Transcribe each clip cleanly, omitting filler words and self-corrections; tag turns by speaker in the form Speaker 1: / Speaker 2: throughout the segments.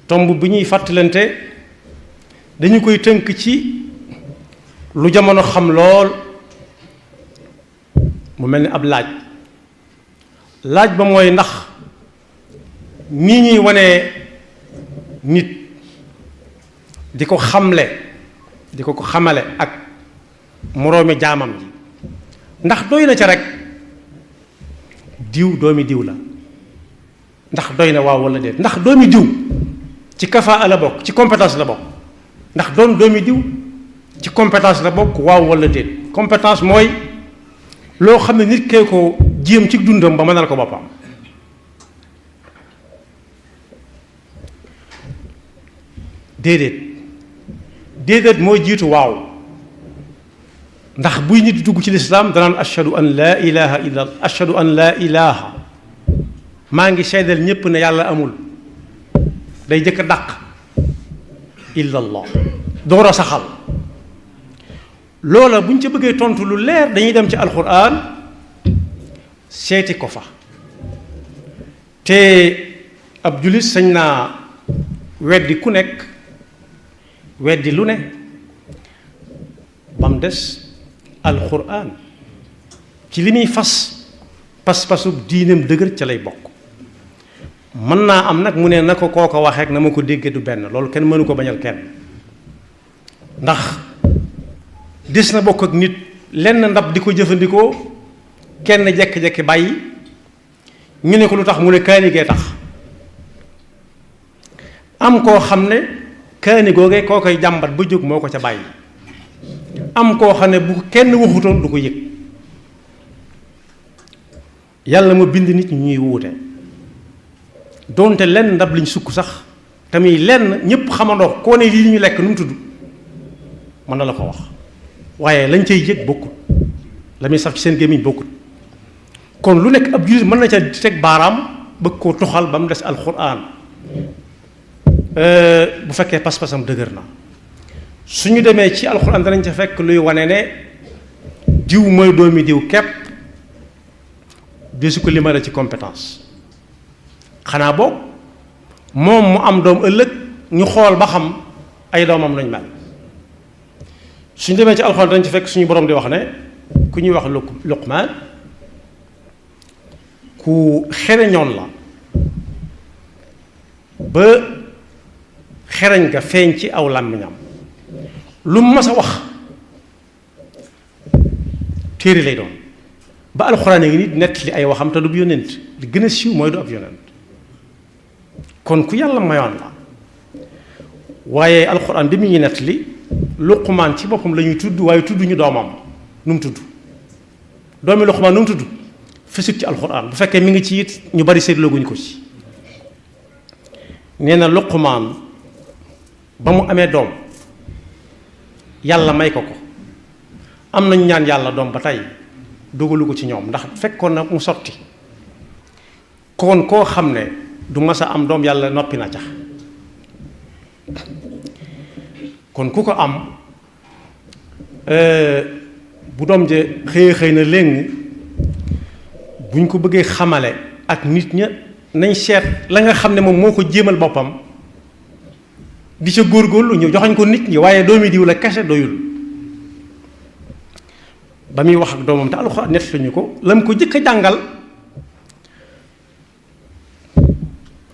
Speaker 1: tomb bi ñuy fàttalante dañu koy tënk ci lu jamono xam lool mu mel ni ab laaj ba mooy ndax nii ñuy wanee nit di ko xamle di ko xamale ak moroomi jaamam ji ndax doy na ca rek diw doomi diw la ndax doy na waaw walla déet ndax doomi diw ci kafaa la bokk ci compétence la bokk ndax doon doomi diw ci compétence la bokk waaw walla déet compétence mooy loo xam ne nit kee ko jéem ci dundam ba mënal ko boppam déedéet mooy jiitu waaw ndax buy nit dugg ci lislaam danaan ashhadu an laa ilaha illa ashhadu an laa ilaha maa ngi seedal ñépp ne yàlla amul day jëkk dàq illa allah door a saxal loola bu ñu ca bëggee tontu lu leer dañuy dem ci alquran seeti ko fa te ab julit sañ naa weddi ku nekk weddi lu ne ba mu des alquran ci li muy fas pas-pasub diineem dëgër ca lay bokk mën naa am nag mu ne na ko kooko waxee ak na ma ko déggee du benn loolu kenn mënu ko bañal kenn ndax des na bokk ak nit lenn ndab di ko jëfandikoo kenn jekki-jekki bàyyi ñu ne ko lu tax mu ne kaani gee tax am koo xam ne kaani googee koo koy jàmbat ba jóg moo ko ca bàyyi am koo xam ne bu kenn waxutoon du ko yëg yàlla ma bind nit ñuy wuute doonte lenn ndab liñ sukk sax tamit lenn ñépp xamandoo koo ne lii ñu lekk nu mu tudd mën na la ko wax waaye lañ cay yëg bokkut la muy saf ci seen gémmiñ bokkut kon lu nekk ab jullit mën na ca teg baaraam bëgg koo toxal ba mu des alxuraan bu fekkee pas-pasam dëgër na suñu demee ci alxuraan danañ ca fekk luy wane ne diw mooy doomi diw képp desu ko limale ci compétence xanaa boog moom mu am doom ëllëg ñu xool ba xam ay doomam lañ mel suñu demee ci alxuraan danañ ca fekk suñu borom di wax ne ku ñuy wax Luqmaan ku xereñoon la ba xereñ nga feeñ ci aw làmmiñam lu mu mas a wax téere lay doon ba alxuraan ngi nit nett li ay waxam te du yonent li gën a siiw mooy du ab yonent kon ku yàlla mayoon la waaye alxuraan bi mu ngi nett li Luqmaan ci boppam la ñuy tudd waaye tudd ñu doomam nu mu tudd doomi Luqmaan nu mu tudd fesut ci alxuraan bu fekkee mi ngi ci it ñu bari seetlooguñu ko ci nee na Luqmaan ba mu amee doom yàlla may ko am nañu ñaan yàlla doom ba tey dogalu ko ci ñoom ndax fekkoon na mu sotti kon koo xam ne du mas a am doom yàlla noppi na ca kon ku ko am bu doom je xëy na léegi buñ ko bëggee xamale ak nit ña nañ seet la nga xam ne moom moo ko jéemal boppam di ca góorgóorlu ñu joxañ ko nit ñi waaye doomi diw la kese doyul ba muy wax ak doomam te alxuraan nett lañu ko la mu ko jëkk a jàngal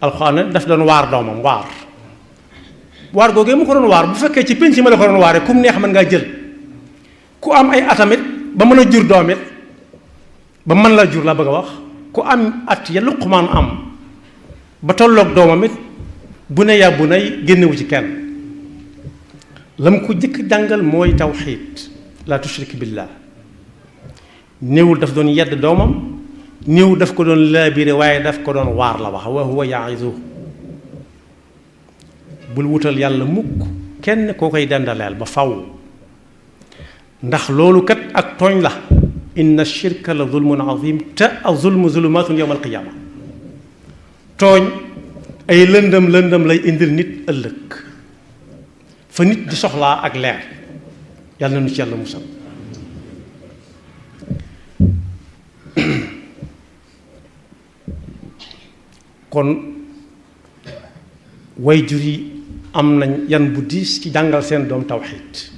Speaker 1: alxuraan daf doon waar doomam waar googee mu ko doon waar bu fekkee ci pénc ma la ko doon waaree kum neex mën ngaa jël ku am ay atamit ba mën a jur doomit ba mën la jur la bëgg a wax ku am at ya Luqmaan am ba tolloog doomam it bu ne yaa bu nay génnewu ci kenn la mu ko jëkk jàngal mooy tawxiid laa tushrik billah néewul daf doon yedd doomam néewul daf ko doon laabire waaye daf ko doon waar la wax wa huwa ya'izu bul wutal yàlla mukk kenn koo koy dendaleel ba faw ndax loolu kat ak tooñ la inna shirka la zulmun azim te az-zulmu zulumaatun yawma al-qiyaama tooñ ay lëndëm lay indil nit ëllëg fa nit di soxlaa ak leer yàlla na nu ci yàlla musal kon waajur yi am nañ yan bu diis ci jàngal seen doom tawxiid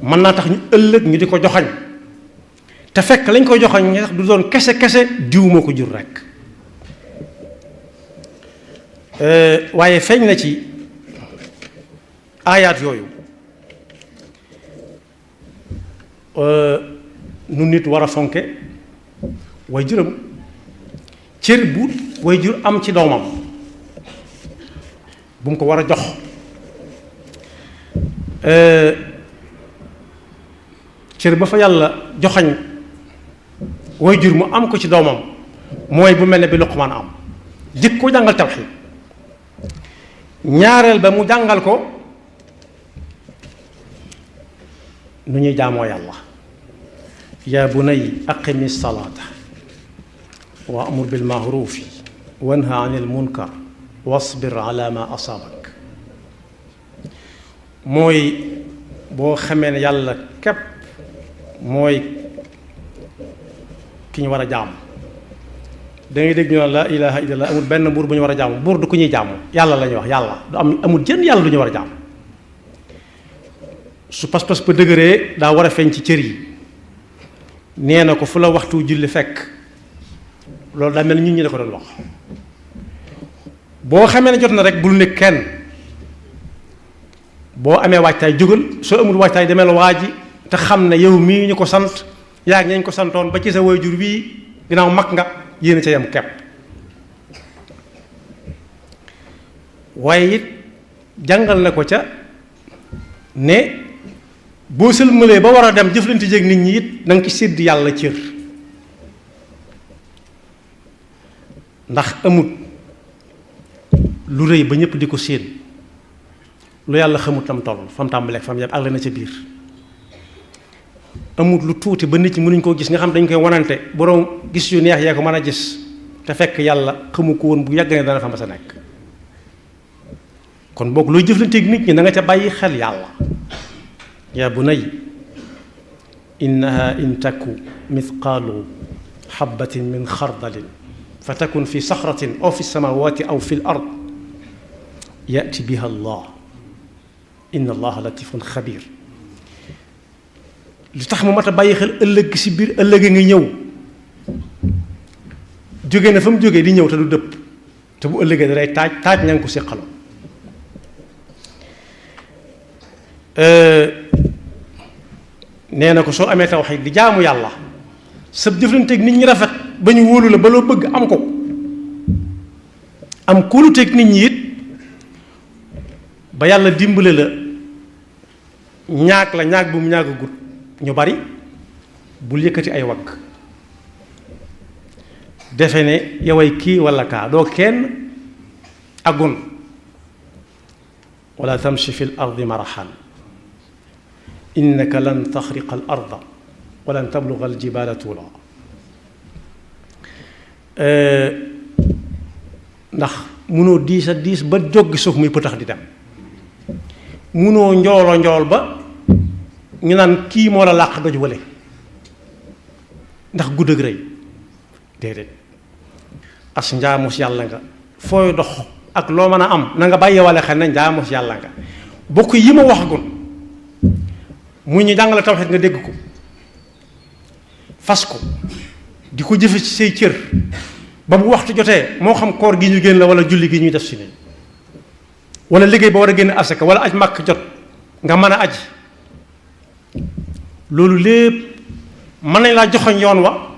Speaker 1: mën naa tax ñu ëllëg ñu di ko joxañ te fekk lañ koy joxañ ñi tax du doon kese diw moo ko jur rekk waaye feeñ na ci aayaat yooyu nu nit war a fonke waajuram cër bu waajur am ci doomam bu mu ko war a jox cër ba fa yàlla joxañ waajur mu am ko ci doomam mooy bu mel ne bi Luqmaan am jëkk ko jàngal tawxiid ñaareel ba mu jàngal ko nu ñuy jaamoo yàlla yaa bunay aqimi salaata wa amur bil maarufi wanha anil munkar wasbir ala ma asaabak mooy boo xamee ne yàlla képp mooy ki ñu war a jaamu da ngay dégg ñu naan laa ilaha illallah amul benn buur bu ñu war a jaamu buur du ku ñuy jaamu yàlla la ñuy wax yàlla du amul jën yàlla du ñu war a jaamu su pas-pas ba dëgëree daa war a feeñ ci cër yi nee na ko fu la waxtu julli fekk loolu daa mel ni ñun ñi da ko doon wax boo xamee ne jot na rek bul nekk kenn boo amee waajtaay jógal soo amul waajtaay demel waa ji te xam ne yow mii ñu ko sant yaa ngi ñu ko santoon ba ci sa waajur bii ginnaaw mag nga yéen a ca yam kepp waaye it jàngal na ko ca ne boo sëlmalee ba war a dem jëflante jéeg nit ñi it na nga ci sédd yàlla cër ndax amut lu rëy ba ñëpp di ko séen lu yàlla xamut tam toll fam tàmbaleeg fam yem ak la na ca biir amut lu tuuti ba nit ñi mënuñ koo gis nga xam dañ koy wanante boroom gis yu neex yee ko mën a gis te fekk yàlla xamu ko woon bu yàgg ne dana fa mas a nekk kon boog looy jëflanteeg nit ñi na nga ca bàyyi xel yàlla yaa bunay innaha in taku mithqaalu xabatin min xardalin fa takun fi saxratin aw fi samawati aw fi l ard yati biha allah inna allaha latifun xabir li tax mu mat a bàyyi xel ëllëg si biir ëllëg a ngi ñëw jóge na fa mu jógee di ñëw te du dëpp te bu ëllëgee da day taaj ña ngi ko séqaloo nee na ko soo amee tawxiid di jaamu yàlla sab jëflanteeg nit ñi rafet ba ñu wóolu la ba loo bëgg am ko am kóoluteeg nit ñi it ba yàlla dimbale la ñaag bu mu ñaagagut ñu bari bul yëkkati ay wagg defe ne yoway kii walla kaa doo kenn agun wala tamshi fi l ardi marahan innaka lan taxriqa al arda wa lan tabluga al jibala tuula ndax munoo diis a diis ba jóggi suuf muy pëtax di dem munoo njool ba ñu naan kii moo la làq doj wale ndax gudd ak rëy déedéet as njaamus yàlla nga fooy dox ak loo mën a am na nga bàyyi wale xel ne njaamus yàlla nga bokk yi ma waxagun mu ñu jàngale tawxiid nga dégg ko fas ko di ko jëfe ci say cër ba bu waxtu jotee moo xam koor gi ñu génn la wala julli gi ñuy def si ne wala liggéey ba war a génn asaka wala aj màkk jot nga mën a aji loolu lépp mën nañ laa joxoñ yoon wa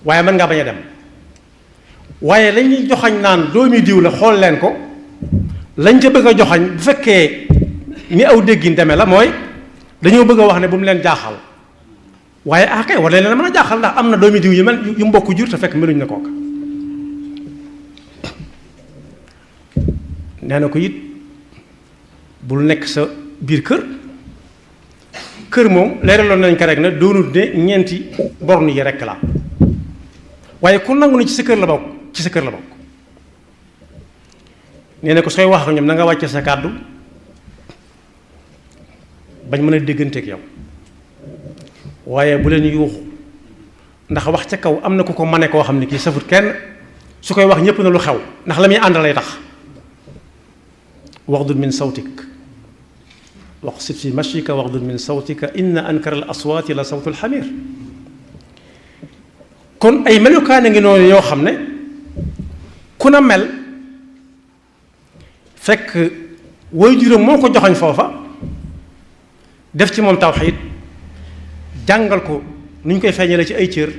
Speaker 1: waaye mën ngaa bañ a dem waaye lañuy joxañ naan doomi diw la xool leen ko lañ ca bëgg a joxañ bu fekkee ni aw déggin demee la mooy dañoo bëgg a wax ne bu mu leen jaaxal waaye kay war leen mën a jaaxal ndax am na doomi diw yu mel yu mbokk jur te fekk meluñ na kooka nee na ko it bul nekk sa biir kër moom leeraloon nañ ko rek na doonut ne ñeenti borne yi rekk la waaye ku nangu ne ci sa kër la bokk nee na ko sooy wax ak ñoom na nga wàcce sa kàddu bañ mën a dégganteeg yow waaye bu leen yuuxu ndax wax ca kaw am na ku ko mane koo xam ne kii safut kenn su koy wax ñëpp na lu xew ndax la muy ànd lay tax waxdud min sawtik waqsid fi mashika waxdud min sawtika inna ankara al aswaati la sawtu alxamir. kon ay melukaane ngi noonu yoo xam ne ku na mel fekk waajuram moo ko joxoñ foofa def ci moom tawxiid jàngal ko nu ñu koy feeñale ci ay cër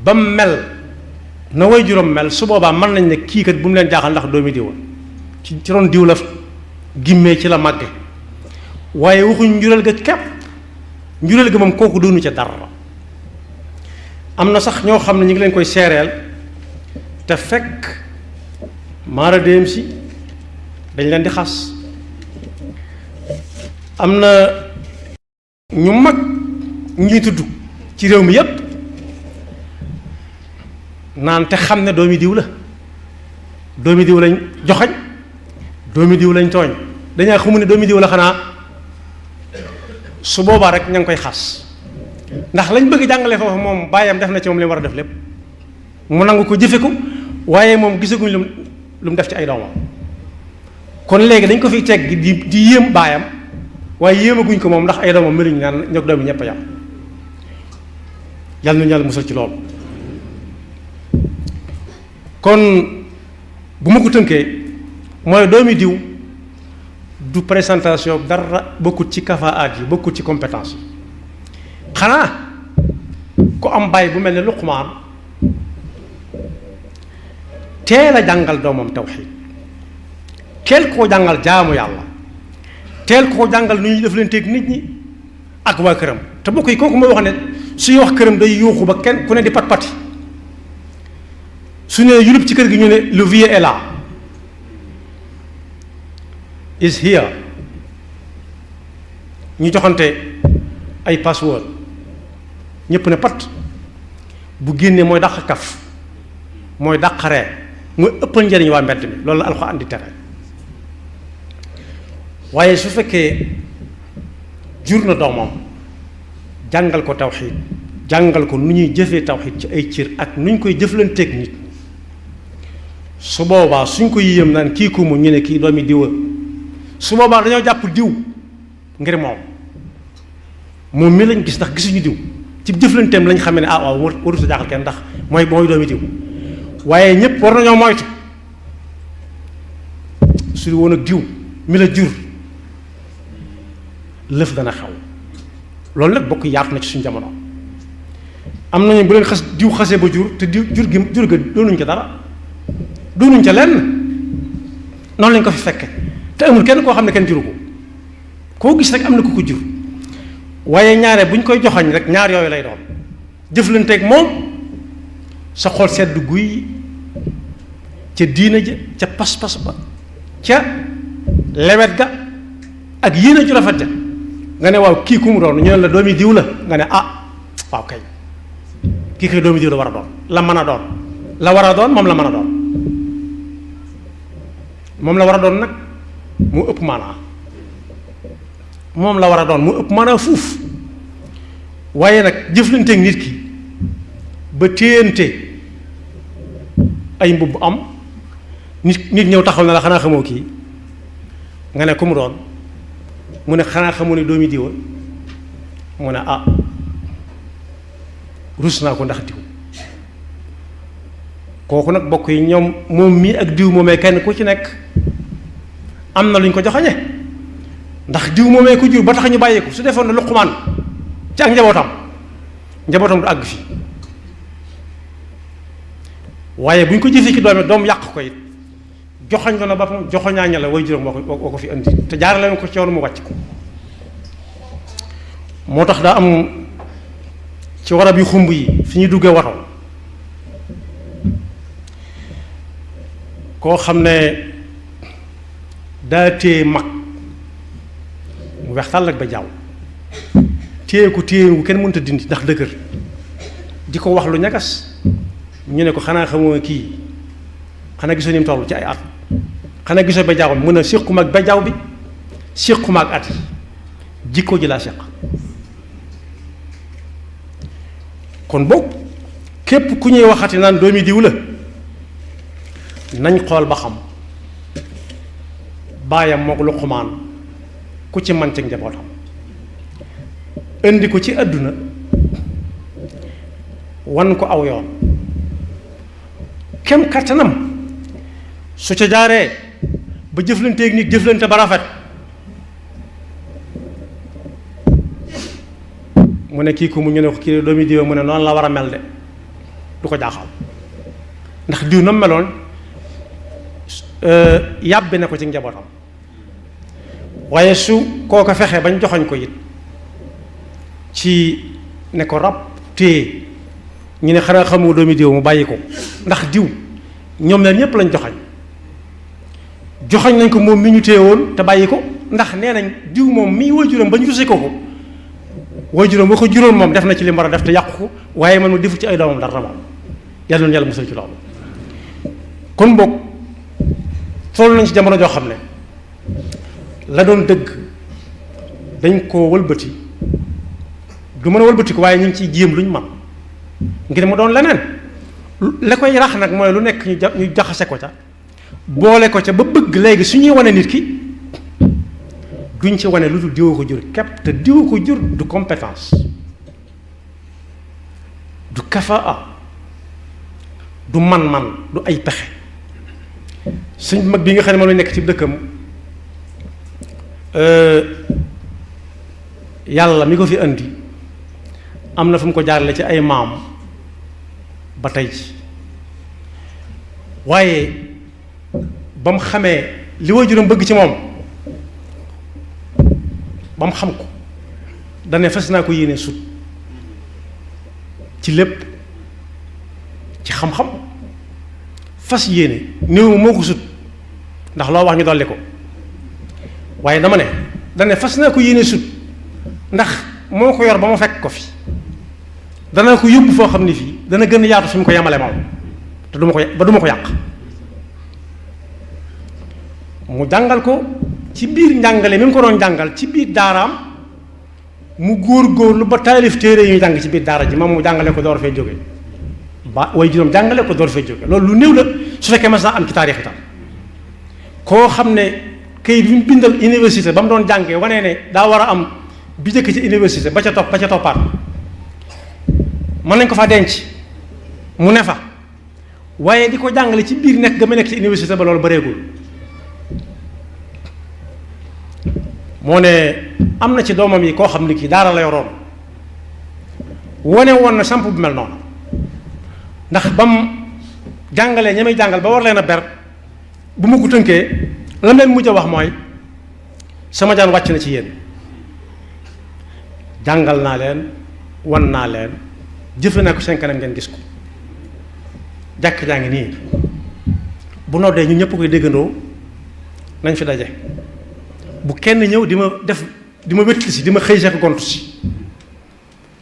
Speaker 1: ba mel na waajuram mel, su boobaa mën nañ ne kii kat bu mu leen jaaxal ndax doomi diwa ci ron diw la gimmee ci la màgge. waaye waxuñ njureel ga kepp, njureel ga moom kooku doonu ca dara. am na sax ñoo xam ne ñu ngi leen koy seereel te fekk maara déem si dañ leen di xas. am na ñu mag ñuy tudd ci réew mi yépp naan te xam ne doomi diw la, doomi diw lañ joxañ, doomi diw lañ tooñ, dañaa xamu ne doomi diw la xanaa. su boobaa rek ña ngi koy xas ndax lañ bëgg jàngale foofu moom bàyyam def na ci moom li mu war a def lépp, mu nangu ko jëfe ko, waaye moom gisaguñ lu mu def ci ay doomam. kon léegi dañ ko fiy teg di yéem baayam waaye yéemaguñ ko moom ndax ay doomam meluñ naan ñoo doomi ñëpp a yam. yàlla nañu yàlla musal ci loolu. kon bu ma ko tënkee mooy doomi diw du présentation dara bokkut ci kafaat yi, bokkut ci compétence yi. xanaa ku am baay bu mel ne Luqmaan teel a jàngal doomam tawxiid, teel koo jàngal jaamu yàlla, teel koo jàngal nu ñuy def leen teeg nit ñi ak waa këram. te bokk yi kooku mooy wax ne suy wax këram day yuuxu ba kenn ku ne di pat pati. su ne yulub ci kër gi ñu ne le vieux est là, is here, ñu joxante ay password, ñëpp ne pat. bu génnee mooy dàq kaf, mooy dàq ree, mooy ëppal njëriñ waa mbedd mi. loolu la Alxuraan di tere. waaye su fekkee jur na doomam jàngal ko tawxiid, jàngal ko nu ñuy jëfee tawxiid ci ay cër ak nu ñu koy jëflanteeg nit, su boobaa suñ ko yéem naan kii ku mu ñu ne kii doomi diwa, su boobaa dañoo jàpp diw ngir moom mi lañ gis ndax gisuñu diw ci jëflanteem lañ xamee ne ah waaw warut a jaaxal kenn ndax mooy doomi diw. waaye ñëpp war nañoo moytu su woon ak diw mi la jur lëf dana xew. loolu nag bokk yaatu na ci suñu jamono. am nañu bu leen xas diw xasee ba jur te diw jur ga doonuñ ca dara, doonuñ ca lenn, noonu lañ ko fi fekke te amul kenn koo xam ne kenn juru ko, koo gis rek am na ku ko jur. waaye ñaare buñ koy joxañ rek ñaar yooyu lay doon: jëflanteeg moom sa xol sedd guy ca diina ja, ca pas-pas ba, ca lewet ga ak yéene ju rafet ja. nga ne waaw kii ku mu doon ñu ne la doomi diw la, nga ne ah waaw kay kii kay doomi diw la war a doon, la mën a doon, la war a doon moom la mën a doon. moom la war a doon nag mu ëpp maanaa, moom la war a doon mu ëpp maanaa fuuf. waaye nag jëflanteeg nit ki ba téyante ay mbubb am, nit ñëw taxaw na la xanaa xamoo kii, nga ne ku mu doon, mu ne xanaa xamoo ne doomi diwa, mu ne ah rus naa ko ndax diw. kooku nag bokk yi ñoom moom mii ak diw moomee kenn ku ci nekk am na lu ñu ko joxañe, ndax diw moomee ko jur ba tax ñu bàyyi ko. su defoon na Luqmaan ci ak njabootam du àgg fii. waaye bu ñu ko jëfee ci doom yàq ko it joxañ ko na boppam, joxoñaaña la way juróom moo ko fi indi te jaarale ko ci yoonu mu wàcc ko. moo tax daa am ci warab yu xumb yi fi ñuy duggee wato koo xam ne daa téye mag mu weex tàll ak ba jaaw, téye ko téye wu kenn mënta dindi ndax dëgër, di ko wax lu ñagas. ñu ne ko xanaa xamoo kii, xanaa gisoo ni mu toll ci ay at, xanaa gisoo ba jaaw bi, mën a séquma ak ba jaaw bi, séquma ak at yi, jikko ji laa séq. kon boog képp ku ñuy waxati naan doomi diw la, nañ xool ba xam baayam mook Luqmaan ku ci man ci njabootam indi ko ci àdduna wan ko aw yoon kem kattanam su ca jaaree ba jëflanteeg nit jëflante ba rafet mu ne kii ku mu ñu ne ko kii doomi diw mu ne noonu la war a mel de du ko jaaxal ndax diw na mu meloon yàbbi na ko ci njabootam waaye su koo ko fexe bañ joxoñ ko it ci ne ko rab téye ñu ne xanaa xamoo doomi diw mu bàyyi ko ndax diw ñoom ne ñépp lañ joxoñ nañ ko moom mi ñu téye woon te bàyyi ko ndax nee nañ diw moom mii waajuram ba ñu rusé ko waajuram boo ko juróon moom def na ci li mu war a def te yàqu ko waaye man ma defu ci ay doomam dara moom yàlla na yàlla musal ci loolu kon boog toll nañ ci jamono joo xam ne la doon dëgg dañ koo wëlbati du mën a wëlbati ko waaye ñu ngi ciy jéem luñ man ngir mu doon leneen la koy rax nag mooy lu nekk ñu jaxase ko ca boole ko ca ba bëgg léegi su ñuy wane nit ki duñ ci wane lu dul diwa ko jur képp te diwa ko jur du compétence du kafaa du man-man du ay pexe suñ mag bi nga xam ne moom la nekk ci dëkkam yàlla mi ko fi andi am na fu mu ko jaarale ci ay maam ba tey ci waaye ba mu xamee li waajuram bëgg ci moom ba mu xam ko dane fas naa ko yéene sut ci lépp ci xam-xam fas yéene néew moo ko sut ndax loo wax ñu dolli ko waaye dama ne dane fas naa ko yéene sut ndax moo ko yor ba ma fekk ko fi dana ko yóbbu foo xam ne fii dana gën a yaatu fi mu ko yemale moom te duma ko yàq mu jàngal ko ci biir njàngale mi mu ko doon jàngal ci biir daaraam mu góor-góorlu ba taalif téere yu ñu jàng ci biir daara ji moom mu jàngale ko door fee jóge ba way juróom jàngale ko door fee jóge loolu lu néew la su fekkee mas naa am ci taarix itam koo xam ne kayit bi mu bindal université ba mu doon jàngee wanee ne daa war a am bi jëkk ci université ba ca toppaat mën nañ ko fa denc mu ne fa waaye di ko jàngale ci biir nekk ga mu nekk ci université ba loolu bareegul moo ne am na ci doomam yi koo xam ni kii daara la yoroon wane woon na samp bu mel noonu ndax ba mu jàngalee ña may jàngal ba war leen a ber bu ma ko tënkee la leen mujj a wax mooy sama jaan wàcc na ci yéen jàngal naa leen wan naa leen jëfe naa ko seen kanam ngeen gis ko jàkk jaa ngi nii bu noddee ñu ñëpp koy déggandoo nañ fi daje bu kenn ñëw di ma wétli si di ma xëy seek gontu si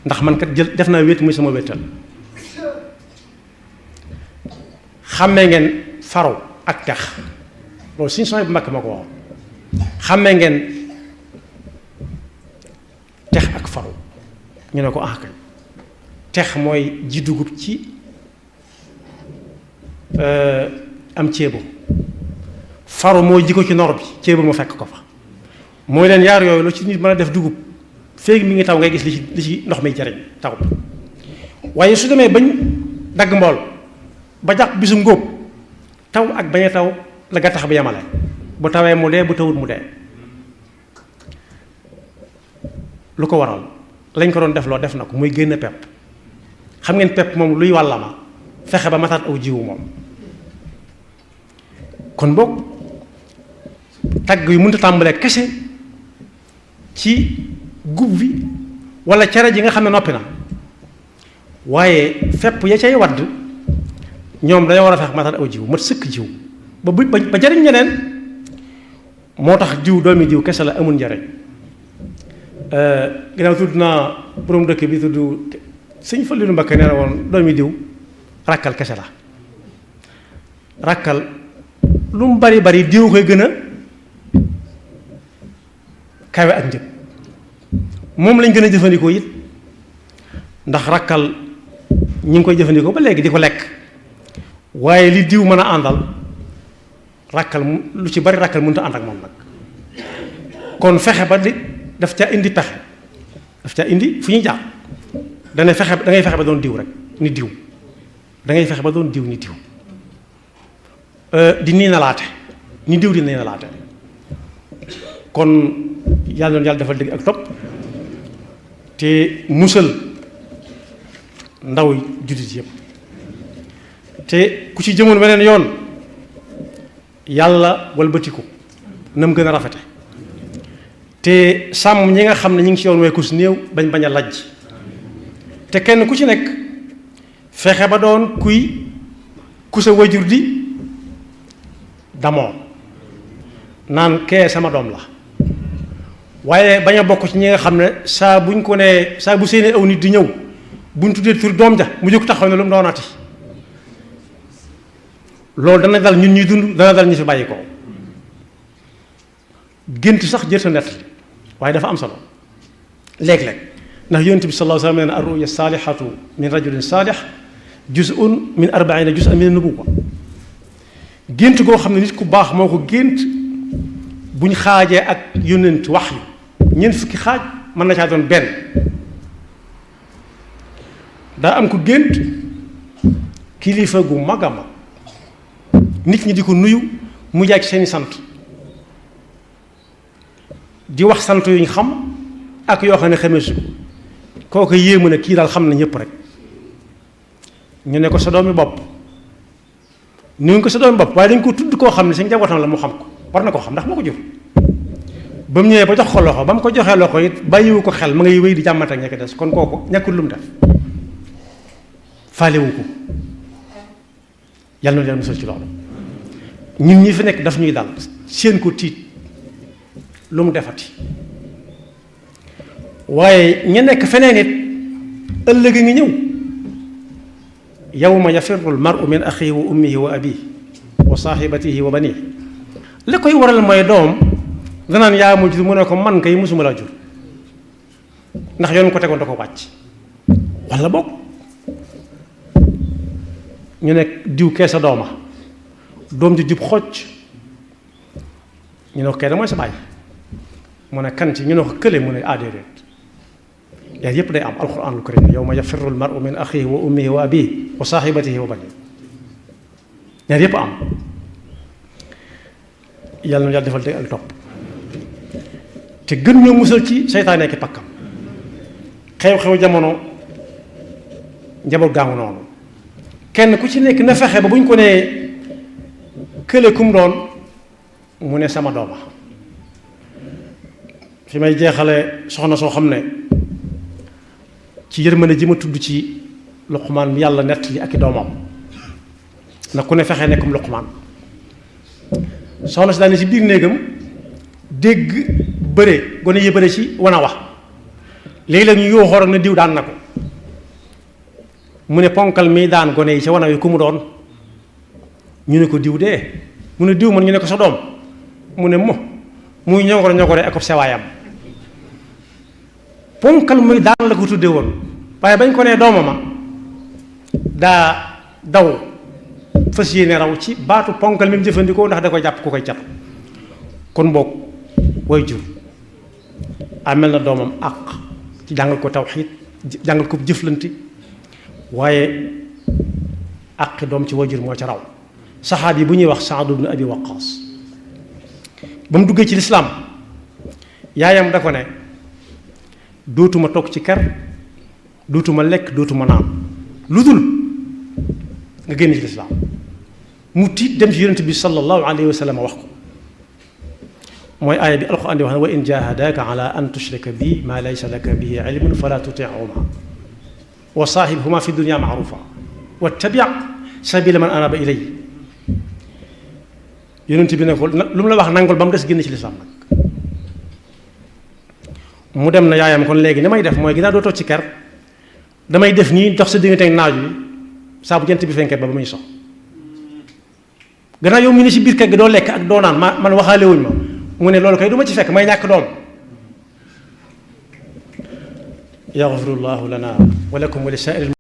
Speaker 1: ndax man kat def naa wét muy sama wéttal xàmmee ngeen faru ak tex loolu suñu sooy bu mag ma ko waxoon xàmmee ngeen tex ak faru ñu ne ko ah kay tex mooy ji dugub ci am ceebu faru mooy ji ko ci nor bi ceebu mu fekk ko fa mooy leen yaar yooyu lu ci nit mën a def dugub féegi mi ngi taw ngay gis li ci ndox mi jariñ taw waaye su demee bañ dagg mbool ba jàpp bisu ngóob taw ak bañ a taw la gattax bi yemale bu tawee mu dee bu tawut mu dee lu ko waral lañ ko doon def loo def na ko muy génn pepp xam ngeen pepp moom luy wàllama fexe ba mataat aw jiwu moom kon boog tagg yu mënta tàmbalee kese ci gub bi wala cere ji nga xam ne noppi na waaye fepp ya cay wadd ñoom dañoo war a fex mataat aw jiwu mat sëkk jiw ba jariñ ñeneen moo tax jiw doomi jiw kese la amul njariñ ginnaaw tudd naa borom dëkk bi tudd sëñ Fallilu Mbakke nee na woon doomi diw rakkal kese la rakkal lu mu bari bari diw koy gën a kawe ak njëg moom lañ gën a jëfandikoo it ndax rakkal ñu ngi koy jëfandikoo ba léegi di ko lekk waaye li diw mën a àndal rakkal lu ci bari rakkal mënut a ànd ak moom nag kon fexe ba di daf caa indi pexe daf caa indi fu ñuy jaar dana fexe da ngay fexe ba doon diw rek ni diw da ngay fexe ba doon diw ni diw di nii nalaate ni diw di nii nalaate kon yàlla noonu yàlla dafa dégg ak topp te musal ndaw jullit yëpp te ku ci jëmoon weneen yoon yàlla walbatiku na mu gën a rafete te sàmm ñi nga xam ne ñi ngi ci yoon way ku si néew bañ a lajj te kenn ku ci nekk fexe ba doon ku sa wajur di damoo naan kee sama doom la waaye bañ a bokk ci ñi nga xam ne saa buñ ko nee saa bu seeni aw nit di ñëw buñ tuddee tur doom ja mu jóg taxaw ne lu mu doonati loolu dana dal ñun ñuy dund dana dal ñu fi bàyyi ko gént sax jërta nett waaye dafa am solo léeg-léeg ndax yonent bi sallallahu alayhi wa sallam nee na ar-ru'ya saalihatu min rajulin saalih juz'un min 40 juz'an min an-nubuwwa gént goo xam ne nit ku baax moo ko gént buñ xaajee ak yónnent wax yu ñeent fukki xaaj mën na caa doon benn daa am ko gént kilifa gu mag a mag nit ñi di ko nuyu mu jaay ci seeni sant di wax sant yuñ xam ak yoo xam ne xamee su kooku yéemu ne kii daal xam na ñëpp rek ñu ne ko sa doomi bopp ni ko sa doomi bopp waaye dañ ko tudd koo xam ne sa njabootam la mu xam ko war na koo xam ndax moo ko jur ba mu ñëwee ba jox ko loxo ba mu ko joxee loxo it bàyyiwu ko xel ma ngay wéy di jàmmante ak ña ko des kon kooku ñàkkul lu mu def faalewu ko yàlla na leen musal ci loolu ñun ñi fi nekk daf ñuy dal seen ko tiit lu mu defati waaye ña nekk feneen it ëllëg a ngi ñëw yawma yafirru al-mar'u min axiihi wa ummihi wa abiihi wa saahibatihi wa baniihi li koy waral mooy doom danaan yaa ma jur mu ne ko man kay musuma laa jur ndax yoon ko tegoon da ko wàcc walla boog ñu ne diw kee sa dooma doom ji jub xocc ñu ne ko kee da mooy sa baay mu ne kan ci ñu ne ko kële mu ne déedéet yaay yépp day am alxuraanul karim yawma yafirru al-mar'u min axiihi wa ummihi wa abiihi wa saahibatihi wa baniihi ñaar yépp am yàlla na yàlla defal dégg ak topp te gën ñoo musal ci seytaane ki pakkam xew-xew jamono njaboot gaamu noonu kenn ku ci nekk na fexe ba bu ñu ko nee kële kum doon mu ne sama dooma fi may jeexale soxna soo xam ne ci yërmande ji ma tudd ci Luqmaan yàlla nett li ak i doomam na ku ne fexe nekkum Luqmaan soxna si daane ci biir néegam dégg bëre gone yi bëre ci wana wax léegi-léeg ñu yoo xool na diw daan na ko mu ne ponkal mi daan gone yi ca wana wi ku mu doon ñu ne ko diw dee mu ne diw man ñu ne ko sa doom mu ne muy ñogore ak sewaayam ponkal muy daan la ko tudde woon waaye bañ ko nee doomama daa daw fas yéene raw ci baatu ponkal mi mu jëfandikoo ndax da koy jàpp ku koy cat kon boog way jur amel na doomam àq ci jàngal ko tawxiid jàngal ko jëflanti waaye àqi doom ci wajur moo ca raw saxaab yi bu ñuy wax Saad ibn Abi Waqqaas ba mu duggee ci lislaam yaayam da ko ne dootuma toog ci kër dootuma lekk dootuma naan lu dul nga génn ci lislaam mu tiit dem ci yonent bi sallallahu alayhi wa sallam wax ko mooy aaya bi alxuraan di wax ne wa in jahadaka ala an tushrika bi ma laysa laka bihi ilmun fala tutihuma wa saahibhuma fi dunya maarufa wattabi' sabila man anaba ilay yonent bi ne ko lu mu la wax nangul ba mu des génn ci lislaam nag mu dem na yaayam kon léegi ni may def mooy ginnaaw doo toog ci kër damay def nii dox sa diggante ak naaj wi saa bu jant bi fenkee ba muy sox gannaaw yow mi ne ci biir kër gi doo lekk ak doo naan man waxaale wuñ ma mu ne loolu kay du ma ci fekk may ñàkk doom yaxfirullahu lana wa lakum wa li saa'iril